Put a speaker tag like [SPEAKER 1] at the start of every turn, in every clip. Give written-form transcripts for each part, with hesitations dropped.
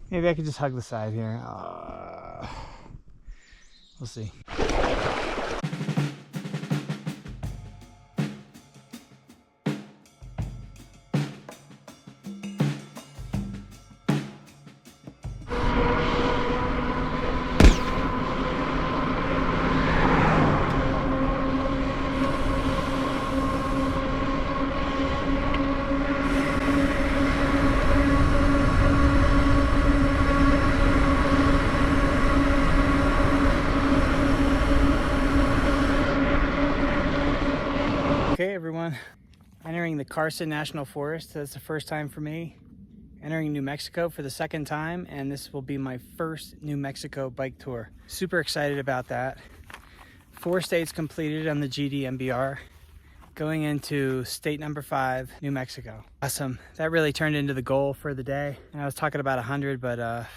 [SPEAKER 1] Maybe I could just hug the side here. We'll see. Okay, everyone, entering the Carson National Forest. That's the first time for me. Entering New Mexico for the second time, and this will be my first New Mexico bike tour. Super excited about that. 4 states completed on the GDMBR, going into state number 5, New Mexico. Awesome. That really turned into the goal for the day. And I was talking about 100, but I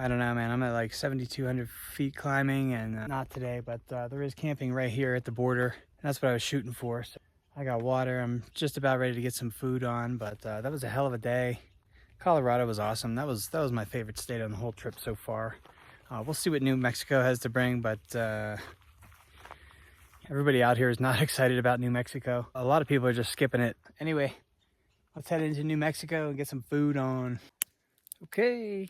[SPEAKER 1] don't know, man. I'm at like 7,200 feet climbing, and not today, but there is camping right here at the border. That's what I was shooting for. So I got water. I'm just about ready to get some food on, but that was a hell of a day. Colorado was awesome. That was my favorite state on the whole trip so far. We'll see what New Mexico has to bring, but everybody out here is not excited about New Mexico. A lot of people are just skipping it. Anyway, let's head into New Mexico and get some food on. Okay,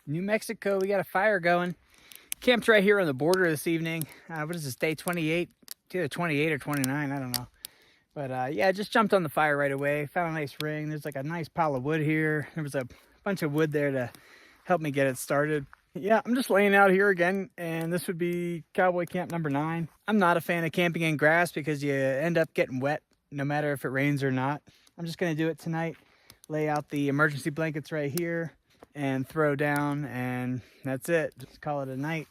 [SPEAKER 1] New Mexico, we got a fire going. Camped right here on the border this evening. What is this, day 28? It's either 28 or 29, I don't know. But yeah, just jumped on the fire right away. Found a nice ring. There's like a nice pile of wood here. There was a bunch of wood there to help me get it started. Yeah, I'm just laying out here again, and this would be Cowboy Camp number 9. I'm not a fan of camping in grass because you end up getting wet no matter if it rains or not. I'm just gonna do it tonight. Lay out the emergency blankets right here and throw down, and that's it. Just call it a night.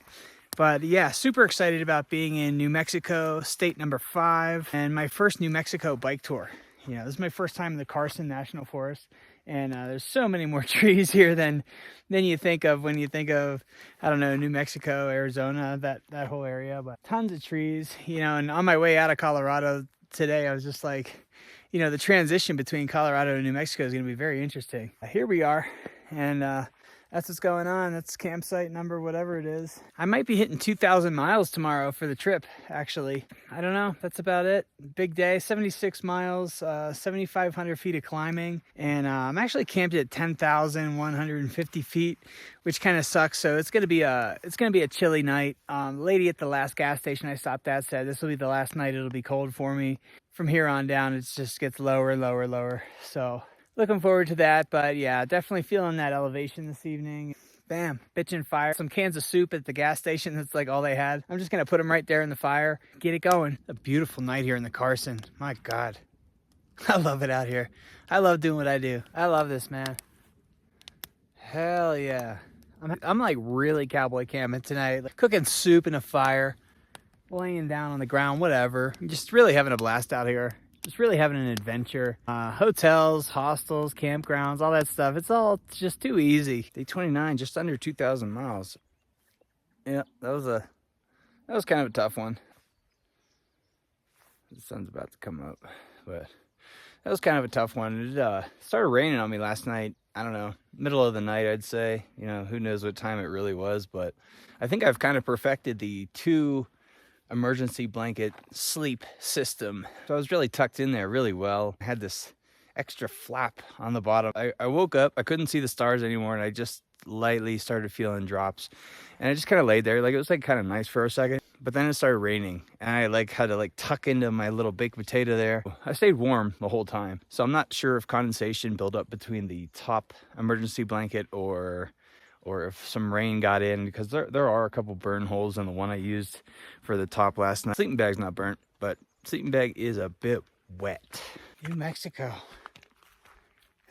[SPEAKER 1] But yeah, super excited about being in New Mexico, state number 5, and my first New Mexico bike tour. You know, this is my first time in the Carson National Forest, and there's so many more trees here than you think of when you think of, I don't know, New Mexico, Arizona, that whole area. But tons of trees, you know. And on my way out of Colorado today, I was just like, you know, the transition between Colorado and New Mexico is going to be very interesting. Here we are, and that's what's going on. That's campsite number, whatever it is. I might be hitting 2,000 miles tomorrow for the trip, actually. I don't know. That's about it. Big day, 76 miles, 7,500 feet of climbing. And I'm actually camped at 10,150 feet, which kind of sucks. So it's going to be a chilly night. The lady at the last gas station I stopped at said this will be the last night it'll be cold for me. From here on down, it just gets lower, lower, lower. So looking forward to that, but yeah, definitely feeling that elevation this evening. Bam, bitchin' fire. Some cans of soup at the gas station. That's like all they had. I'm just gonna put them right there in the fire, get it going. A beautiful night here in the Carson. My God, I love it out here. I love doing what I do. I love this, man. Hell yeah. I'm like really cowboy camping tonight. Like cooking soup in a fire, laying down on the ground, whatever. I'm just really having a blast out here. Just really having an adventure. Hotels, hostels, campgrounds, all that stuff. It's all just too easy. Day 29, just under 2,000 miles. Yeah, that was kind of a tough one. The sun's about to come up, but that was kind of a tough one. It started raining on me last night. I don't know, middle of the night, I'd say. You know, who knows what time it really was, but I think I've kind of perfected the 2 emergency blanket sleep system. So I was really tucked in there really well. I had this extra flap on the bottom. I woke up, I couldn't see the stars anymore, and I just lightly started feeling drops. And I just kind of laid there. Like it was like kind of nice for a second, but then it started raining, and I like had to like tuck into my little baked potato there. I stayed warm the whole time. So I'm not sure if condensation built up between the top emergency blanket or if some rain got in, because there are a couple burn holes in the one I used for the top last night. Sleeping bag's not burnt, but sleeping bag is a bit wet. New Mexico.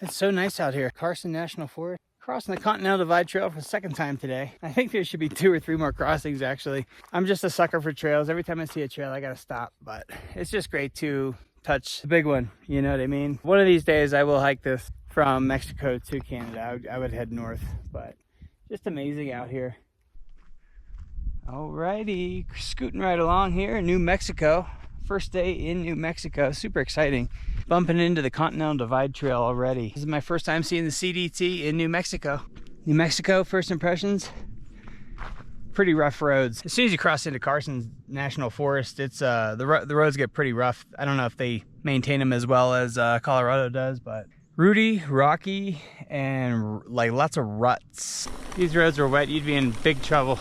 [SPEAKER 1] It's so nice out here. Carson National Forest. Crossing the Continental Divide Trail for the second time today. I think there should be 2 or 3 more crossings, actually. I'm just a sucker for trails. Every time I see a trail, I gotta stop. But it's just great to touch the big one, you know what I mean? One of these days, I will hike this from Mexico to Canada. I would head north, but just amazing out here. Alrighty, scooting right along here in New Mexico. First day in New Mexico, super exciting. Bumping into the Continental Divide Trail already. This is my first time seeing the CDT in New Mexico. New Mexico, first impressions. Pretty rough roads. As soon as you cross into Carson National Forest, it's the roads get pretty rough. I don't know if they maintain them as well as Colorado does, but rooty, rocky, and like lots of ruts. If these roads were wet, you'd be in big trouble.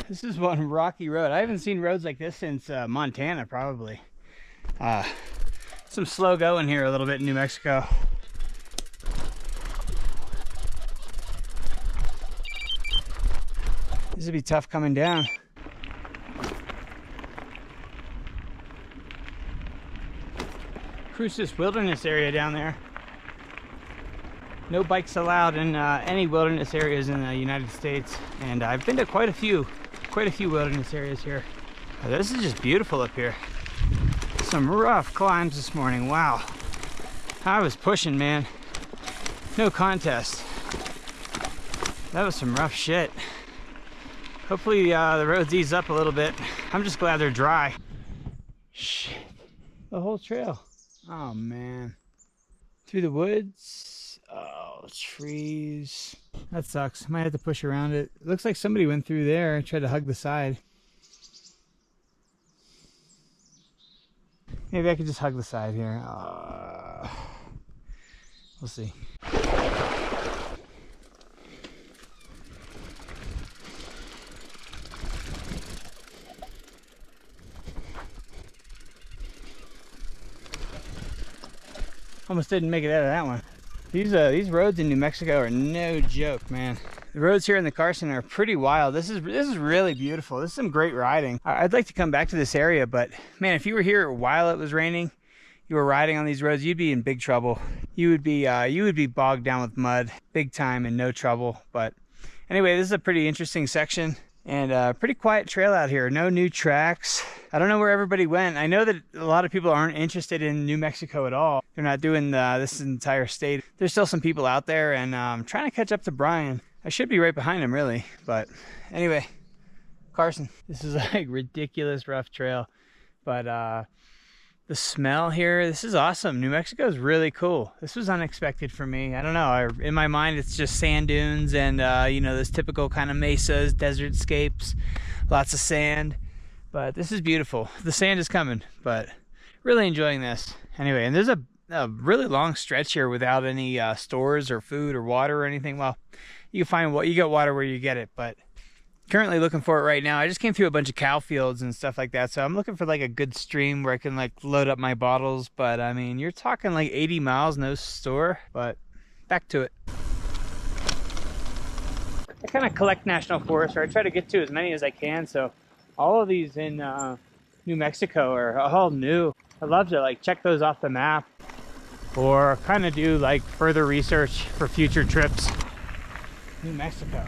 [SPEAKER 1] This is one rocky road. I haven't seen roads like this since Montana, probably. Some slow going here a little bit in New Mexico. This would be tough coming down. Cruise this wilderness area down there. No bikes allowed in any wilderness areas in the United States, and I've been to quite a few wilderness areas here. This is just beautiful up here. Some rough climbs this morning. Wow, I was pushing, man. No contest. That was some rough shit. Hopefully the roads ease up a little bit. I'm just glad they're dry. Shit, the whole trail. Oh man, through the woods. Oh, trees. That sucks. Might have to push around it. It looks like somebody went through there and tried to hug the side. Maybe I could just hug the side here. We'll see. Almost didn't make it out of that one. These roads in New Mexico are no joke, man. The roads here in the Carson are pretty wild. This is really beautiful. This is some great riding. I'd like to come back to this area, but man, if you were here while it was raining, you were riding on these roads, you'd be in big trouble. You would be bogged down with mud, big time, and no trouble. But anyway, this is a pretty interesting section and a pretty quiet trail out here. No new tracks. I don't know where everybody went. I know that a lot of people aren't interested in New Mexico at all. They're not doing this entire state. There's still some people out there, and I'm trying to catch up to Brian. I should be right behind him, really. But anyway, Carson. This is like ridiculous rough trail. But the smell here, this is awesome. New Mexico is really cool. This was unexpected for me. I don't know. In my mind, it's just sand dunes and, you know, those typical kind of mesas, desert scapes, lots of sand. But this is beautiful. The sand is coming, but really enjoying this. Anyway, and there's a really long stretch here without any stores or food or water or anything. Well, you can find you get water where you get it, but currently looking for it right now. I just came through a bunch of cow fields and stuff like that, so I'm looking for like a good stream where I can like load up my bottles. But I mean, you're talking like 80 miles, no store. But back to it. I kind of collect national forests, or I try to get to as many as I can. So all of these in New Mexico are all new. I'd love to like check those off the map, or kind of do like further research for future trips. New Mexico.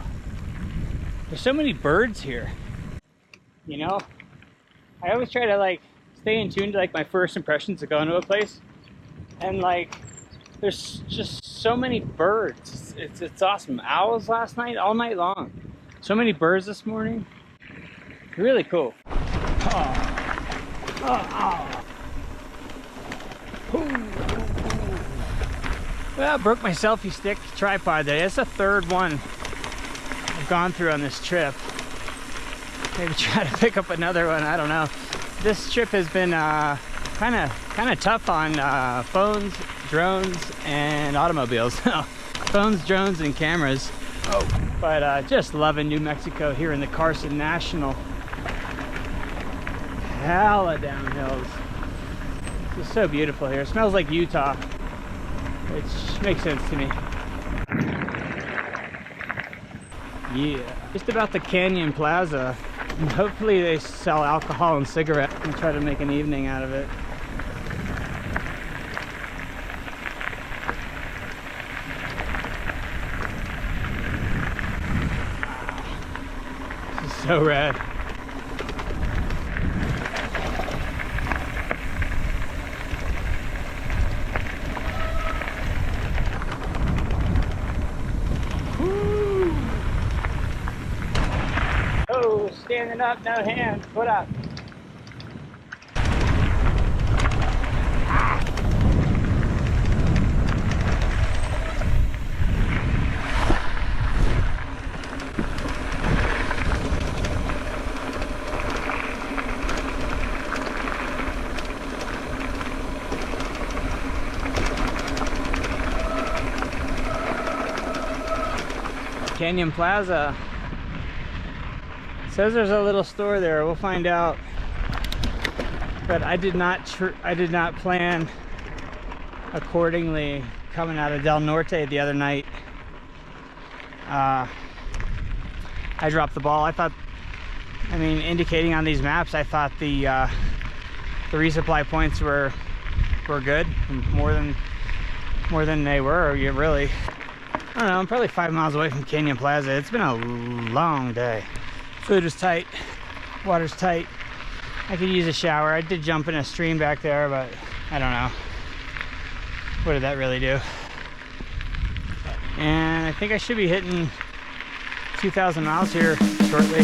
[SPEAKER 1] There's so many birds here. You know, I always try to like stay in tune to like my first impressions of going to a place, and like there's just so many birds. It's awesome. Owls last night, all night long. So many birds this morning. Really cool. Well, I broke my selfie stick tripod there. That's the third one I've gone through on this trip. Maybe try to pick up another one. I don't know. This trip has been kind of tough on phones, drones, and automobiles. Phones, drones, and cameras. But just loving New Mexico here in the Carson National. Hella downhills. It's so beautiful here. It smells like Utah, which makes sense to me. Yeah, just about the Canyon Plaza. And hopefully they sell alcohol and cigarettes and try to make an evening out of it. This is So rad. Woo. Oh, standing up, no hands, foot up. Canyon Plaza. It says there's a little store there. We'll find out. But I did not plan accordingly coming out of Del Norte the other night. I dropped the ball. I mean, indicating on these maps, I thought the resupply points were good, more than they were. You really. I don't know, I'm probably 5 miles away from Canyon Plaza. It's been a long day. Food is tight, water's tight. I could use a shower. I did jump in a stream back there, but I don't know. What did that really do? And I think I should be hitting 2,000 miles here shortly.